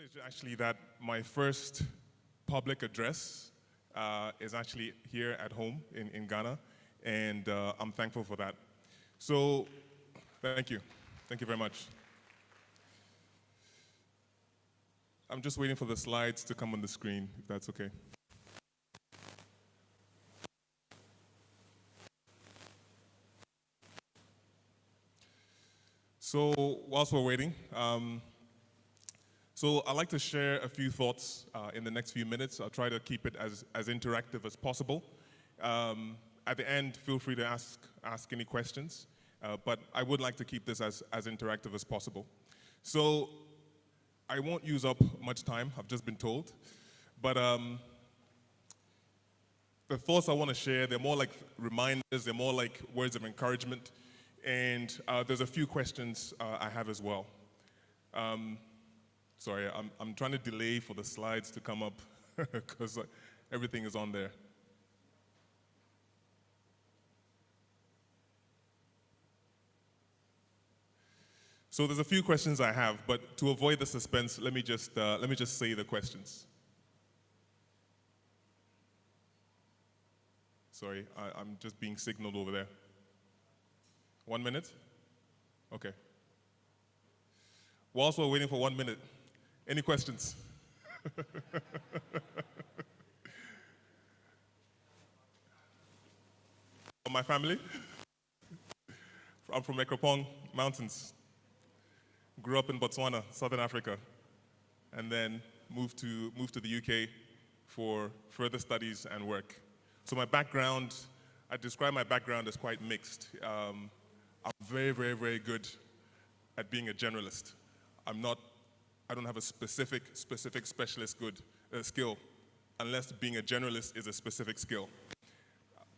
privilege actually that my first public address is actually here at home in Ghana, and I'm thankful for that. So, thank you. Thank you very much. I'm just waiting for the slides to come on the screen, if that's okay. So, whilst we're waiting, so I'd like to share a few thoughts in the next few minutes. I'll try to keep it as interactive as possible. At the end, feel free to ask any questions, but I would like to keep this as interactive as possible. So I won't use up much time, I've just been told, but the thoughts I want to share, they're more like reminders, they're more like words of encouragement, and there's a few questions I have as well. Sorry, I'm trying to delay for the slides to come up because everything is on there. So there's a few questions I have, but to avoid the suspense, let me just say the questions. Sorry, I'm just being signaled over there. 1 minute? Okay. Whilst we're waiting for 1 minute, any questions? My family? I'm from Ekropong Mountains. Grew up in Botswana, Southern Africa, and then moved to the UK for further studies and work. So my background, I describe my background as quite mixed. I'm very, very, very good at being a generalist. I don't have a specific specialist skill, unless being a generalist is a specific skill.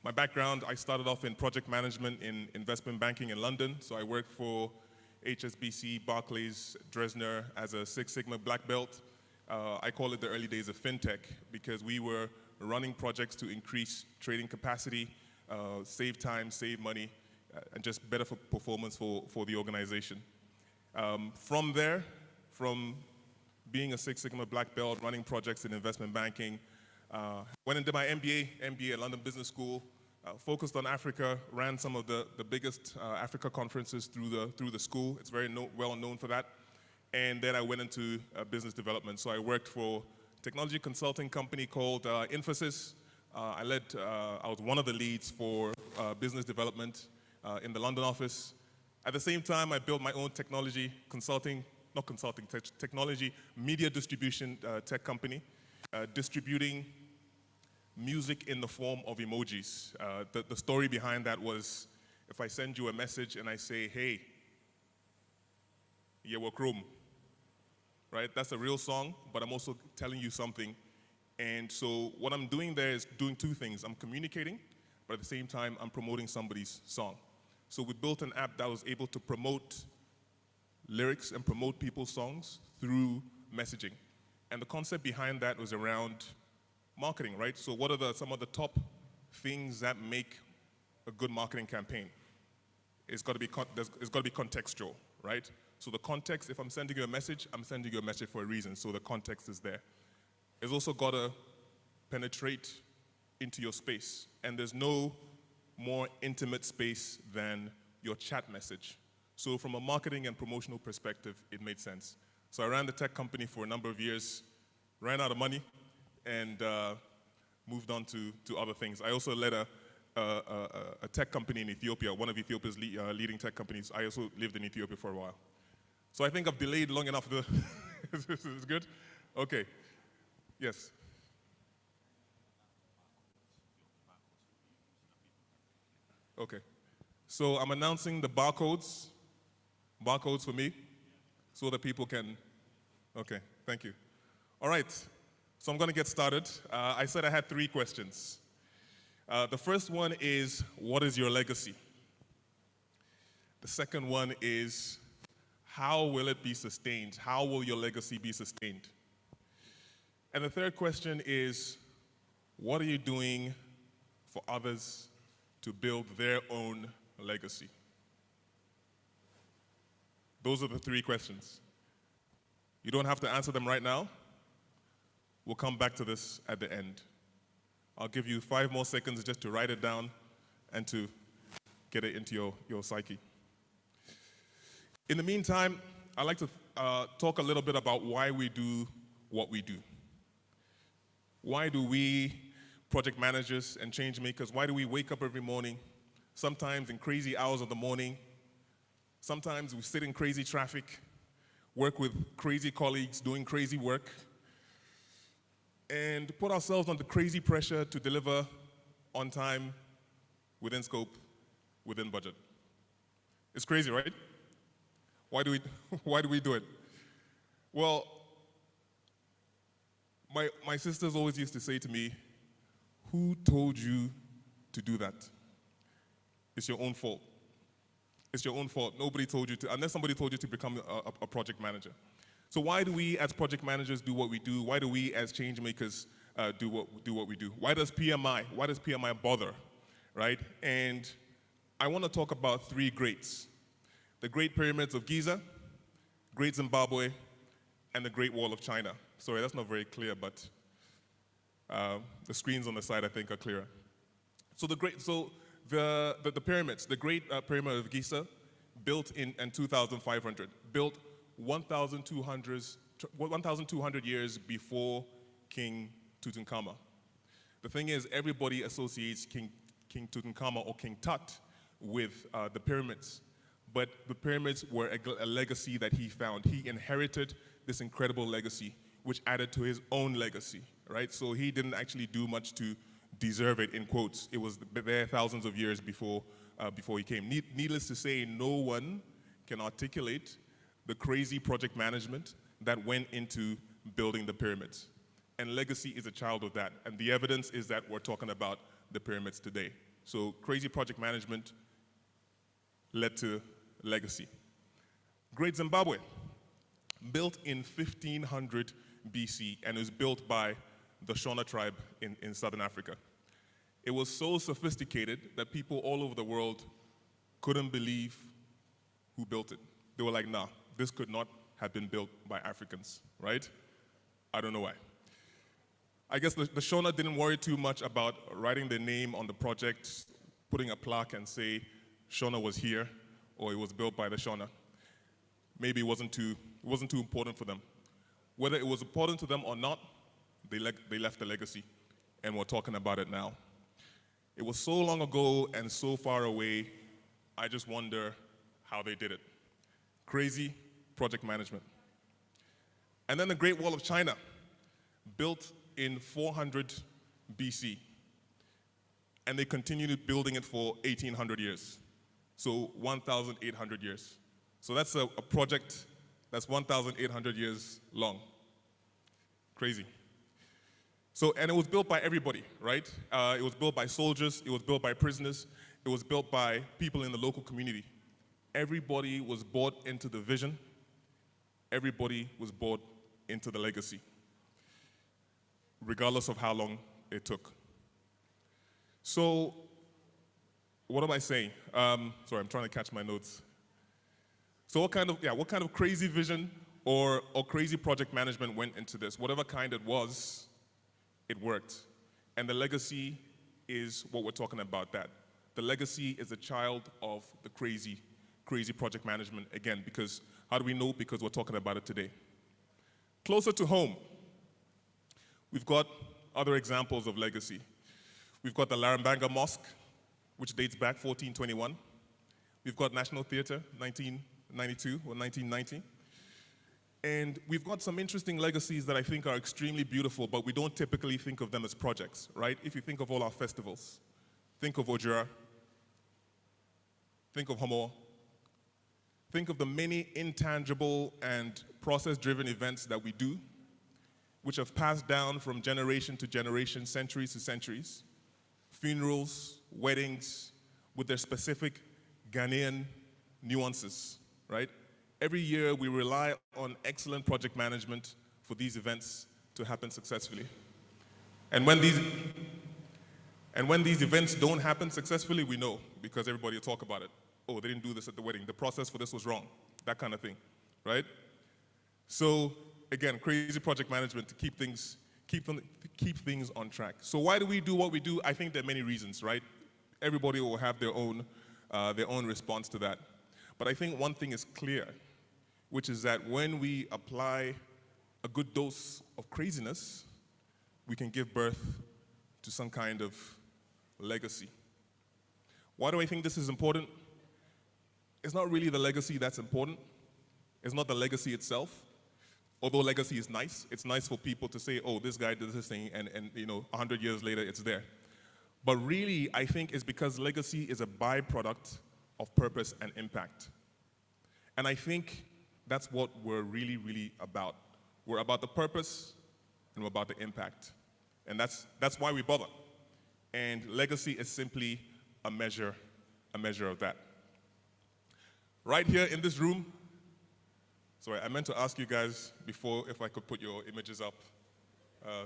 My background, I started off in project management in investment banking in London. So I worked for HSBC, Barclays, Dresdner as a Six Sigma black belt. I call it the early days of fintech because we were running projects to increase trading capacity, save time, save money, and just better for performance for the organization. From there, from being a Six Sigma black belt, running projects in investment banking, went into my MBA at London Business School, focused on Africa, ran some of the biggest Africa conferences through the school. It's very well known for that. And then I went into business development. So I worked for a technology consulting company called Infosys. I was one of the leads for business development in the London office. At the same time, I built my own technology technology media distribution tech company, distributing music in the form of emojis. The story behind that was, if I send you a message and I say, hey, Yewokrum, right? That's a real song, but I'm also telling you something. And so what I'm doing there is doing two things. I'm communicating, but at the same time, I'm promoting somebody's song. So we built an app that was able to promote lyrics and promote people's songs through messaging. And the concept behind that was around marketing, right? So what are some of the top things that make a good marketing campaign? It's got to be contextual, right? So the context, if I'm sending you a message, I'm sending you a message for a reason, so the context is there. It's also got to penetrate into your space, and there's no more intimate space than your chat message. So from a marketing and promotional perspective, it made sense. So I ran the tech company for a number of years, ran out of money, and moved on to other things. I also led a tech company in Ethiopia, one of Ethiopia's leading tech companies. I also lived in Ethiopia for a while. So I think I've delayed long enough. Is this good? Okay. Yes. Okay. So I'm announcing the barcodes for me, so that people can, okay, thank you. All right, so I'm gonna get started. I said I had 3 questions. The first one is, what is your legacy? The second one is, how will it be sustained? How will your legacy be sustained? And the third question is, what are you doing for others to build their own legacy? Those are the 3 questions. You don't have to answer them right now. We'll come back to this at the end. I'll give you 5 more seconds just to write it down and to get it into your psyche. In the meantime, I'd like to talk a little bit about why we do what we do. Why do we, project managers and change makers, why do we wake up every morning, sometimes in crazy hours of the morning, sometimes we sit in crazy traffic, work with crazy colleagues, doing crazy work, and put ourselves under crazy pressure to deliver on time, within scope, within budget. It's crazy, right? Why do we do it? Well, my sisters always used to say to me, who told you to do that? It's your own fault. It's your own fault. Nobody told you to, unless somebody told you to become a project manager. So why do we as project managers do what we do? Why do we as change makers do what we do? Why does PMI bother, right? And I want to talk about 3 greats. The Great Pyramids of Giza, Great Zimbabwe, and the Great Wall of China. Sorry, that's not very clear, but the screens on the side I think are clearer. So the pyramids, the Great Pyramid of Giza, built in 2,500, built 1,200 years before King Tutankhamun. The thing is, everybody associates King Tutankhamun or King Tut with the pyramids. But the pyramids were a legacy that he found. He inherited this incredible legacy, which added to his own legacy, right? So he didn't actually do much to deserve it, in quotes. It was there thousands of years before he came. Needless to say, no one can articulate the crazy project management that went into building the pyramids. And legacy is a child of that. And the evidence is that we're talking about the pyramids today. So crazy project management led to legacy. Great Zimbabwe, built in 1500 BC, and it was built by the Shona tribe in southern Africa. It was so sophisticated that people all over the world couldn't believe who built it. They were like, nah, this could not have been built by Africans, right? I don't know why. I guess the Shona didn't worry too much about writing their name on the project, putting a plaque and say, Shona was here, or it was built by the Shona. Maybe it wasn't too important for them. Whether it was important to them or not, they left a legacy, and we're talking about it now. It was so long ago and so far away, I just wonder how they did it. Crazy project management. And then the Great Wall of China, built in 400 BC, and they continued building it for 1,800 years. So 1,800 years. So that's a project that's 1,800 years long. Crazy. So, and it was built by everybody, right? It was built by soldiers, it was built by prisoners, it was built by people in the local community. Everybody was bought into the vision. Everybody was bought into the legacy, regardless of how long it took. So, what am I saying? Sorry, I'm trying to catch my notes. So what kind of crazy vision or crazy project management went into this? Whatever kind it was, it worked. And the legacy is what we're talking about, that. The legacy is a child of the crazy project management, again, because, how do we know? Because we're talking about it today. Closer to home, we've got other examples of legacy. We've got the Larambanga Mosque, which dates back 1421. We've got National Theatre, 1992 or 1990. And we've got some interesting legacies that I think are extremely beautiful, but we don't typically think of them as projects, right? If you think of all our festivals, think of Ojira, think of Homo, think of the many intangible and process-driven events that we do, which have passed down from generation to generation, centuries to centuries. Funerals, weddings, with their specific Ghanaian nuances, right? Every year we rely on excellent project management for these events to happen successfully. And when these events don't happen successfully, we know, because everybody will talk about it. Oh, they didn't do this at the wedding. The process for this was wrong. That kind of thing, right? So again, crazy project management to keep things on track. So why do we do what we do? I think there are many reasons, right? Everybody will have their own response to that. But I think one thing is clear, which is that when we apply a good dose of craziness, we can give birth to some kind of legacy. Why do I think this is important? It's not really the legacy that's important. It's not the legacy itself. Although legacy is nice, it's nice for people to say, oh, this guy did this thing, and 100 years later, it's there. But really, I think it's because legacy is a byproduct of purpose and impact. And I think that's what we're really, really about. We're about the purpose, and we're about the impact. And that's why we bother. And legacy is simply a measure of that. Right here in this room, sorry, I meant to ask you guys before if I could put your images up.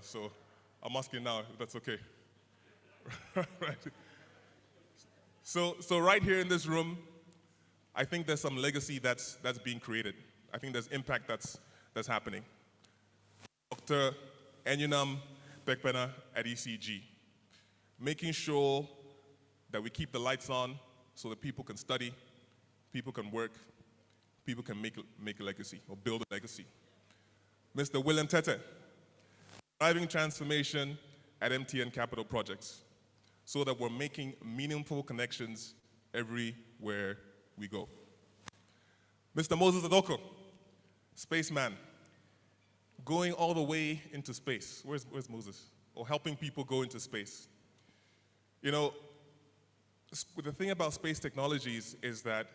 So I'm asking now if that's okay. Right. So right here in this room, I think there's some legacy that's being created. I think there's impact that's happening. Dr. Enyunam Bekpena at ECG, making sure that we keep the lights on so that people can study, people can work, people can make a legacy or build a legacy. Mr. William Tete, driving transformation at MTN Capital Projects so that we're making meaningful connections everywhere we go. Mr. Moses Adoko, spaceman, going all the way into space. Where's Moses? Or helping people go into space. You know, the thing about space technologies is that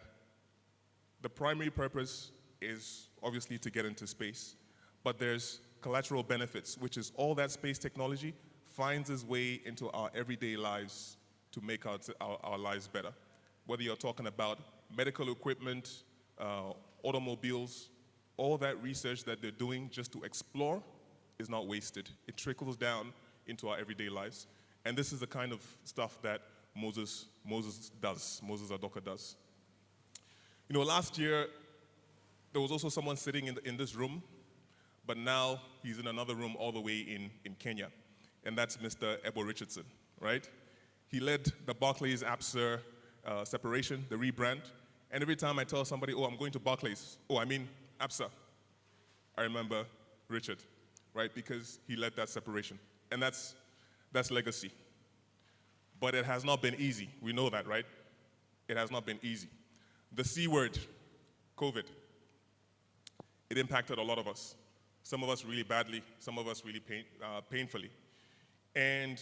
the primary purpose is obviously to get into space, but there's collateral benefits, which is all that space technology finds its way into our everyday lives to make our lives better. Whether you're talking about medical equipment, automobiles, all that research that they're doing just to explore is not wasted. It trickles down into our everyday lives. And this is the kind of stuff that Moses Adoka does. You know, last year, there was also someone sitting in this room, but now he's in another room all the way in Kenya, and that's Mr. Ebo Richardson, right? He led the Barclays APSA separation, the rebrand, and every time I tell somebody, oh, I'm going to Barclays, oh, I mean APSA, I remember Richard, right? Because he led that separation, and that's legacy. But it has not been easy. We know that, right? It has not been easy. The C word, COVID, it impacted a lot of us. Some of us really badly, some of us really painfully. And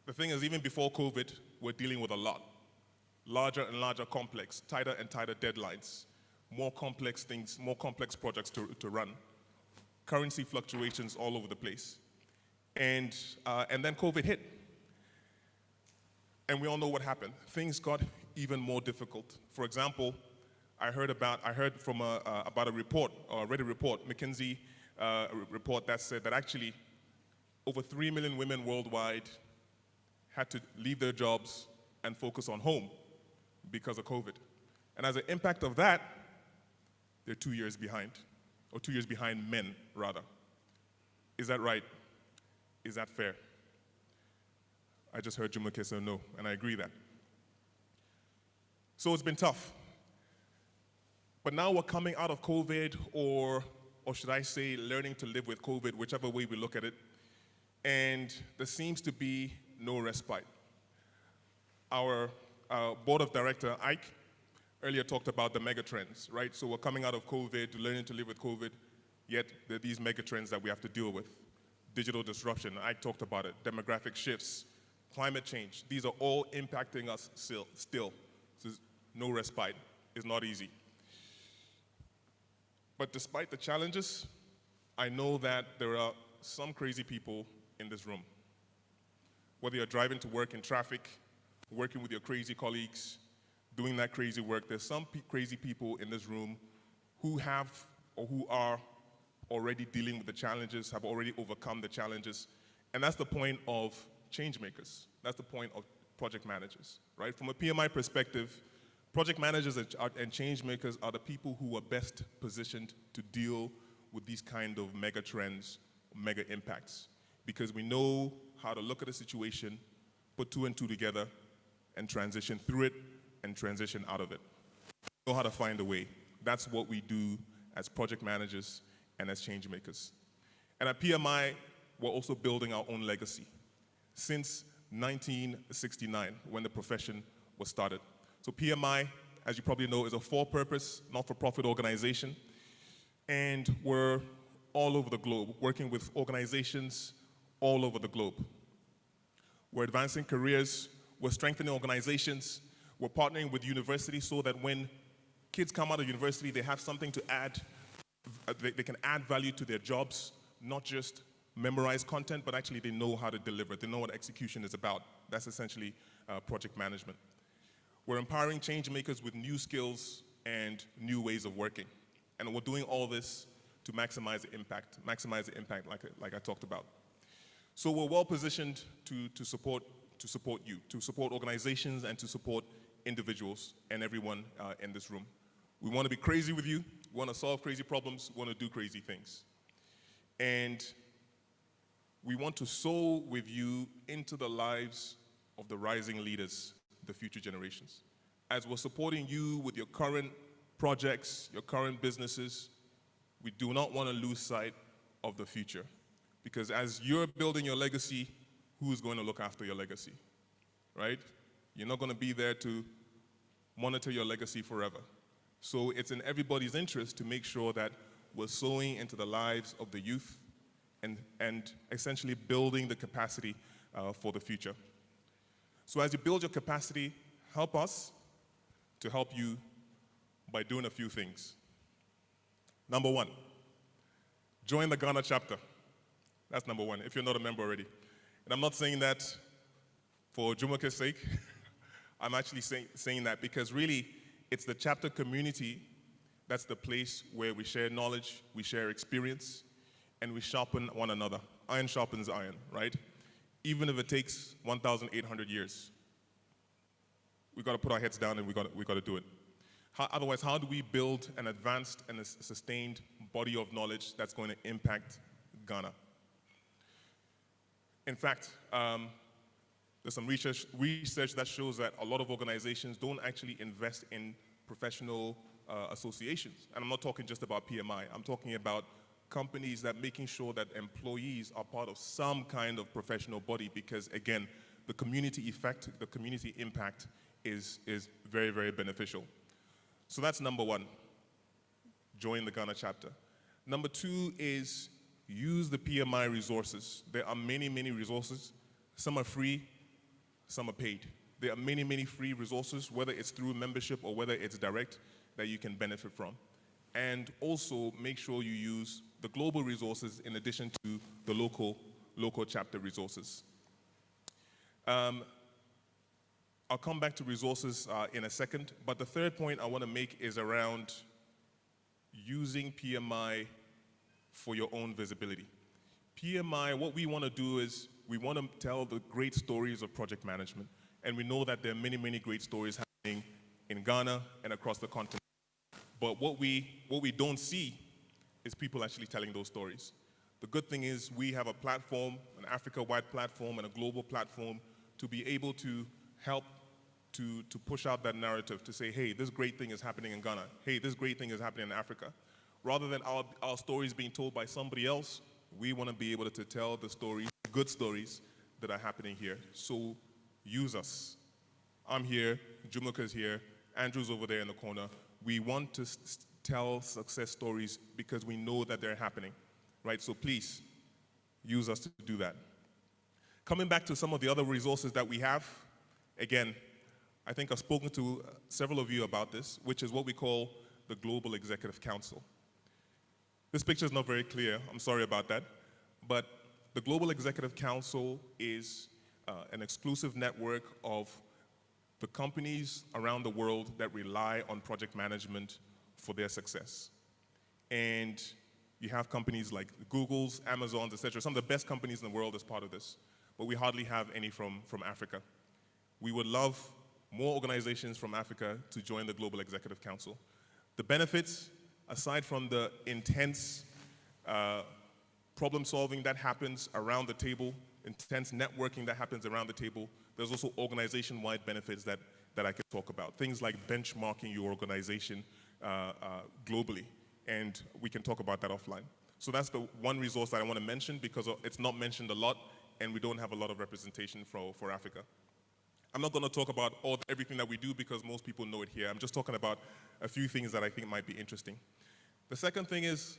the thing is, even before COVID, we're dealing with a lot. Larger and larger complex, tighter and tighter deadlines, more complex things, more complex projects to run, currency fluctuations all over the place. And then COVID hit. And we all know what happened. Things got even more difficult. For example, I heard about a report, or read a report, McKinsey report that said that actually over 3 million women worldwide had to leave their jobs and focus on home because of COVID. And as an impact of that, they're 2 years behind, or 2 years behind men, rather. Is that right? Is that fair? I just heard Jumoke say no, and I agree that. So it's been tough. But now we're coming out of COVID, or should I say learning to live with COVID, whichever way we look at it, and there seems to be no respite. Our board of director, Ike, earlier talked about the megatrends, right? So we're coming out of COVID, learning to live with COVID, yet there are these megatrends that we have to deal with. Digital disruption, Ike talked about it, demographic shifts, climate change. These are all impacting us still. So no respite. It's not easy. But despite the challenges, I know that there are some crazy people in this room. Whether you're driving to work in traffic, working with your crazy colleagues, doing that crazy work, there's some crazy people in this room who have or who are already dealing with the challenges, have already overcome the challenges. And that's the point of change makers. That's the point of project managers, right? From a PMI perspective, project managers and change makers are the people who are best positioned to deal with these kind of mega trends, mega impacts, because we know how to look at a situation, put two and two together, and transition through it and transition out of it. We know how to find a way. That's what we do as project managers and as change makers. And at PMI, we're also building our own legacy since 1969, when the profession was started. So PMI, as you probably know, is a for-purpose, not-for-profit organization, and we're all over the globe, working with organizations all over the globe. We're advancing careers, we're strengthening organizations, we're partnering with universities so that when kids come out of university, they have something to add, they can add value to their jobs, not just memorize content, but actually they know how to deliver. They know what execution is about. That's essentially project management. We're empowering change makers with new skills and new ways of working. And we're doing all this to maximize the impact like I talked about. So we're well positioned to support you, to support organizations and to support individuals and everyone in this room. We want to be crazy with you. We want to solve crazy problems. We want to do crazy things. And we want to sow with you into the lives of the rising leaders, the future generations. As we're supporting you with your current projects, your current businesses, we do not want to lose sight of the future. Because as you're building your legacy, who's going to look after your legacy, right? You're not going to be there to monitor your legacy forever. So it's in everybody's interest to make sure that we're sowing into the lives of the youth and essentially building the capacity for the future. So as you build your capacity, help us to help you by doing a few things. Number one, join the Ghana chapter. That's number one, if you're not a member already. And I'm not saying that for Jumoke's sake. I'm actually saying that because really, it's the chapter community that's the place where we share knowledge, we share experience, and we sharpen one another. Iron sharpens iron, right? Even if it takes 1,800 years. We got to put our heads down and we got to do it. Otherwise, how do we build an advanced and a sustained body of knowledge that's going to impact Ghana? In fact, there's some research that shows that a lot of organizations don't actually invest in professional associations. And I'm not talking just about PMI. I'm talking about companies that making sure that employees are part of some kind of professional body because, again, the community effect, the community impact is very, very beneficial. So that's number one, join the Ghana chapter. Number two is use the PMI resources. There are many, many resources. Some are free, some are paid. There are many, many free resources, whether it's through membership or whether it's direct, that you can benefit from. And also make sure you use the global resources in addition to the local chapter resources. I'll come back to resources in a second, but the third point I want to make is around using PMI for your own visibility. PMI, what we want to do is we want to tell the great stories of project management, and we know that there are many, many great stories happening in Ghana and across the continent. But what we don't see is people actually telling those stories. The good thing is we have a platform, an Africa-wide platform and a global platform to be able to help to push out that narrative to say, hey, this great thing is happening in Ghana. Hey, this great thing is happening in Africa. Rather than our stories being told by somebody else, we want to be able to tell the stories, good stories that are happening here. So use us. I'm here, Jumoke's here, Andrew's over there in the corner. We want to tell success stories because we know that they're happening, right? So please, use us to do that. Coming back to some of the other resources that we have, again, I think I've spoken to several of you about this, which is what we call the Global Executive Council. This picture is not very clear, I'm sorry about that, but the Global Executive Council is an exclusive network of the companies around the world that rely on project management for their success. And you have companies like Google's, Amazon's, etc., some of the best companies in the world as part of this, but we hardly have any from Africa. We would love more organizations from Africa to join the Global Executive Council. The benefits, aside from the intense problem solving that happens around the table, intense networking that happens around the table. There's also organization-wide benefits that I can talk about. Things like benchmarking your organization globally, and we can talk about that offline. So that's the one resource that I want to mention because it's not mentioned a lot, and we don't have a lot of representation for Africa. I'm not going to talk about everything that we do because most people know it here. I'm just talking about a few things that I think might be interesting. The second thing is,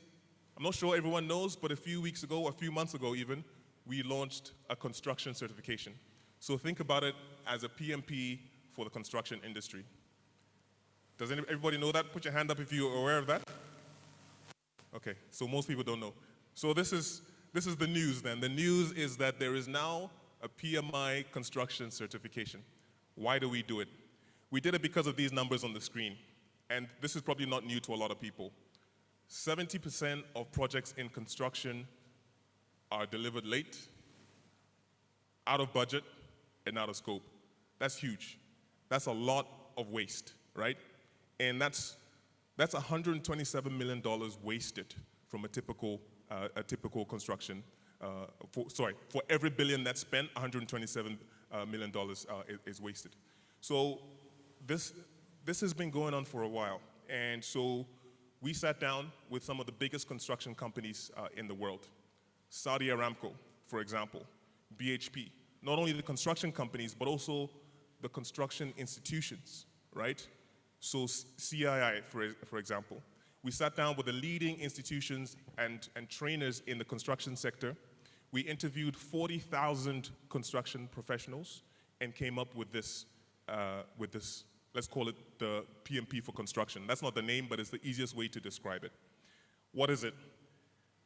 I'm not sure everyone knows, but a few weeks ago, a few months ago even, we launched a construction certification. So think about it as a PMP for the construction industry. Does everybody know that? Put your hand up if you're aware of that. Okay, so most people don't know. So this is the news then. The news is that there is now a PMI construction certification. Why do we do it? We did it because of these numbers on the screen. And this is probably not new to a lot of people. 70% of projects in construction are delivered late, out of budget, and out of scope. That's huge. That's a lot of waste, right? And that's $127 million wasted from a typical construction. For every billion that's spent, $127 million is wasted. So this has been going on for a while. And so we sat down with some of the biggest construction companies in the world. Saudi Aramco, for example, BHP. Not only the construction companies, but also the construction institutions, right? So CII, for example. We sat down with the leading institutions and trainers in the construction sector. We interviewed 40,000 construction professionals and came up with this, let's call it the PMP for construction. That's not the name, but it's the easiest way to describe it. What is it?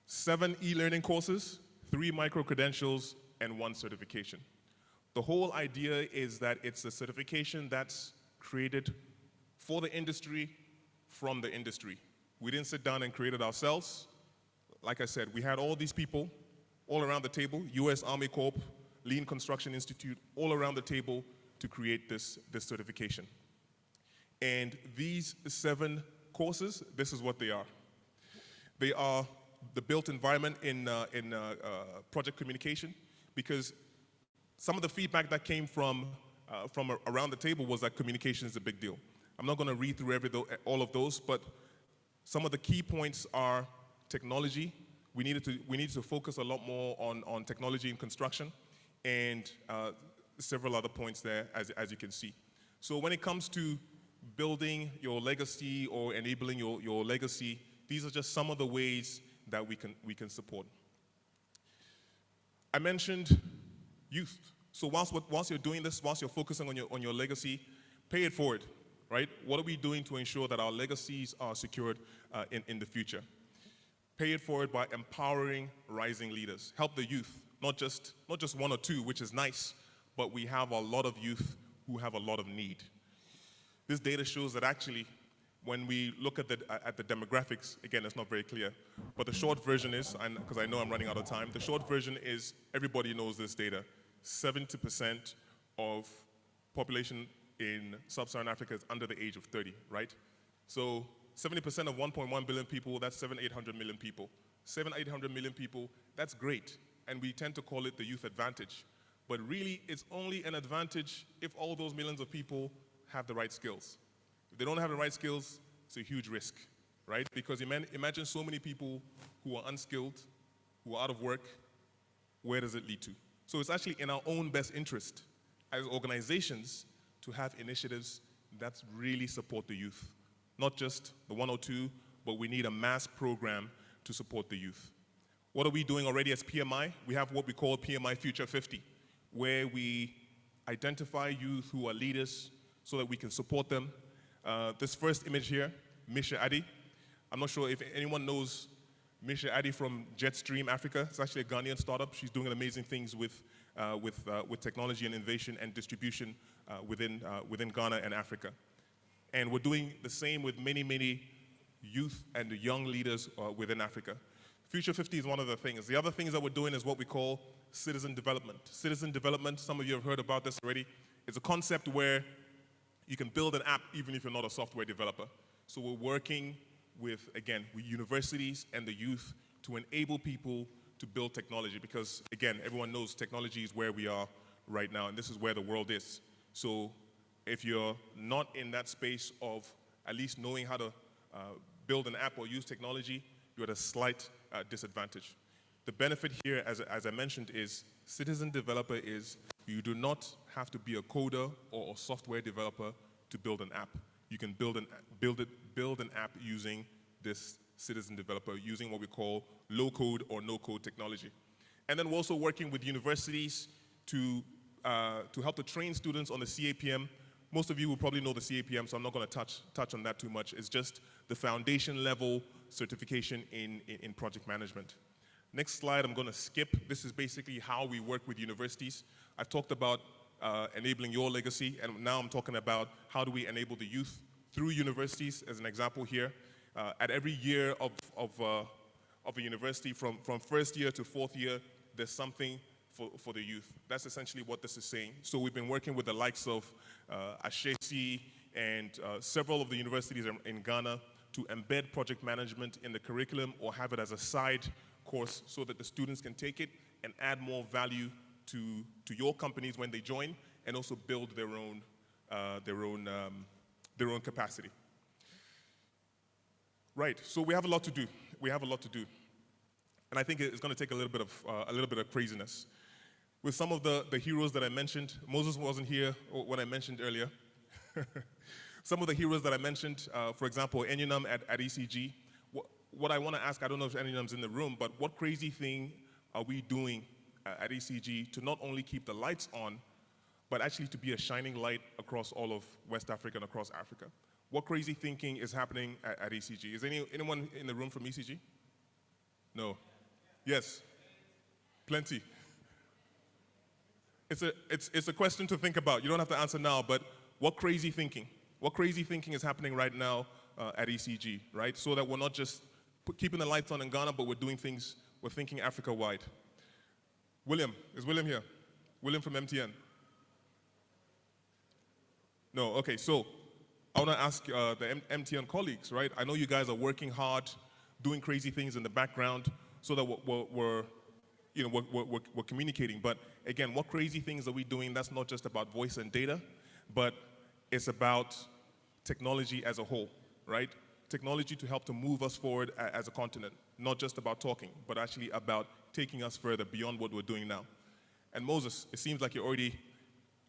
7 e-learning courses, 3 micro-credentials, and 1 certification. The whole idea is that it's a certification that's created for the industry, from the industry. We didn't sit down and create it ourselves. Like I said, we had all these people all around the table, US Army Corp, Lean Construction Institute, all around the table to create this certification. And these 7 courses, this is what they are. They are the built environment in project communication, because some of the feedback that came from around the table was that communication is a big deal. I'm not going to read through all of those, but some of the key points are technology. We needed to focus a lot more on technology in construction, and several other points there, as you can see. So when it comes to building your legacy or enabling your legacy, these are just some of the ways that we can support. I mentioned youth. So whilst you're doing this, whilst you're focusing on your legacy, pay it forward, right? What are we doing to ensure that our legacies are secured in the future? Pay it forward by empowering rising leaders. Help the youth, not just 1 or 2, which is nice, but we have a lot of youth who have a lot of need. This data shows that actually, when we look at the demographics, again, it's not very clear, but the short version is, because I know I'm running out of time, the short version is, everybody knows this data, 70% of population in sub-Saharan Africa is under the age of 30, right? So 70% of 1.1 billion people, that's 800 million people. 800 million people, that's great, and we tend to call it the youth advantage. But really, it's only an advantage if all those millions of people have the right skills. If they don't have the right skills, it's a huge risk, right? Because imagine so many people who are unskilled, who are out of work, where does it lead to? So it's actually in our own best interest as organizations to have initiatives that really support the youth. Not just the 1 or 2, but we need a mass program to support the youth. What are we doing already as PMI? We have what we call PMI Future 50, where we identify youth who are leaders so that we can support them. This first image here, Misha Adi. I'm not sure if anyone knows Misha Adi from Jetstream Africa. It's actually a Ghanaian startup. She's doing amazing things with technology and innovation and distribution within Ghana and Africa. And we're doing the same with many, many youth and young leaders within Africa. Future 50 is one of the things. The other things that we're doing is what we call citizen development. Citizen development, some of you have heard about this already. It's a concept where you can build an app even if you're not a software developer. So we're working with, again, with universities and the youth to enable people to build technology, because again, everyone knows technology is where we are right now, and this is where the world is. So if you're not in that space of at least knowing how to build an app or use technology, you're at a slight disadvantage. The benefit here, as I mentioned, is citizen developer is you do not have to be a coder or a software developer to build an app. You can build an app using this citizen developer, using what we call low-code or no-code technology. And then we're also working with universities to help to train students on the CAPM. Most of you will probably know the CAPM, so I'm not going to touch on that too much. It's just the foundation level certification in project management. Next slide, I'm going to skip. This is basically how we work with universities. I've talked about enabling your legacy, and now I'm talking about how do we enable the youth through universities, as an example here. At every year of a university, from first year to fourth year, there's something for the youth. That's essentially what this is saying. So we've been working with the likes of Ashesi and several of the universities in Ghana to embed project management in the curriculum or have it as a side course so that the students can take it and add more value to your companies when they join, and also build their own capacity. Right, so we have a lot to do. We have a lot to do. And I think it's going to take a little bit of craziness. With some of the heroes that I mentioned, Moses wasn't here when I mentioned earlier. Some of the heroes that I mentioned, for example, Enyunam at ECG, what I want to ask, I don't know if Enyunam's in the room, but what crazy thing are we doing at ECG to not only keep the lights on, but actually to be a shining light across all of West Africa and across Africa? What crazy thinking is happening at ECG? Is anyone in the room from ECG? No? Yes? Plenty. It's a question to think about. You don't have to answer now, but what crazy thinking? What crazy thinking is happening right now at ECG, right? So that we're not just keeping the lights on in Ghana, but we're thinking Africa-wide. William, is William here? William from MTN? No, okay, so I want to ask the MTN colleagues, right? I know you guys are working hard, doing crazy things in the background so that we're communicating. But again, what crazy things are we doing? That's not just about voice and data, but it's about technology as a whole, right? Technology to help to move us forward as a continent, not just about talking, but actually about taking us further beyond what we're doing now. And Moses, it seems like you're already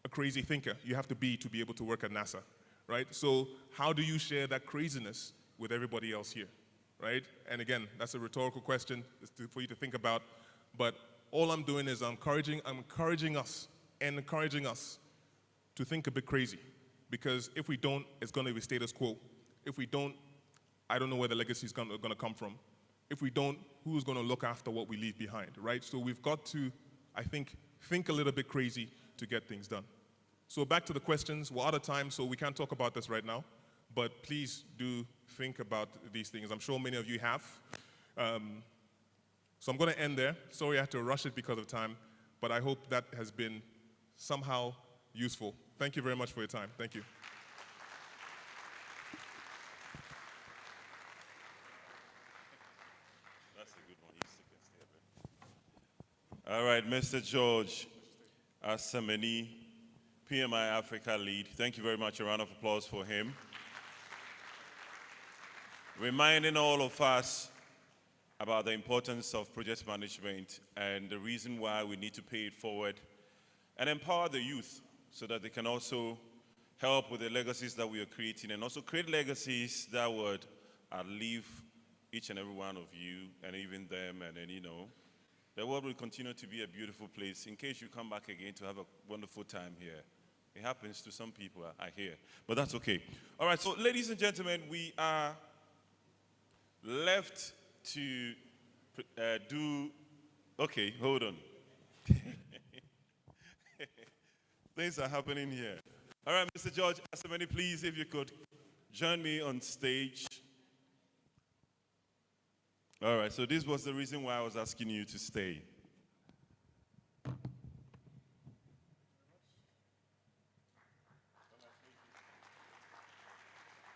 a crazy thinker. You have to be able to work at NASA, right? So how do you share that craziness with everybody else here, right? And again, that's a rhetorical question for you to think about. But all I'm doing is I'm encouraging us to think a bit crazy. Because if we don't, it's going to be status quo. If we don't, I don't know where the legacy is going to come from. If we don't, who's going to look after what we leave behind, right? So we've got to, I think a little bit crazy to get things done. So back to the questions. We're out of time, so we can't talk about this right now. But please do think about these things. I'm sure many of you have. So I'm going to end there. Sorry I had to rush it because of time, but I hope that has been somehow useful. Thank you very much for your time. Thank you. That's a good one. All right, Mr. George Asamani, PMI Africa lead. Thank you very much. A round of applause for him. Reminding all of us about the importance of project management and the reason why we need to pay it forward and empower the youth so that they can also help with the legacies that we are creating, and also create legacies that would outlive each and every one of you and even them, and then, the world will continue to be a beautiful place in case you come back again to have a wonderful time here. It happens to some people, I hear, but that's okay. All right, so ladies and gentlemen, we are left to okay, hold on. Things are happening here. All right, Mr. George Asamani, please, if you could join me on stage. All right, so this was the reason why I was asking you to stay.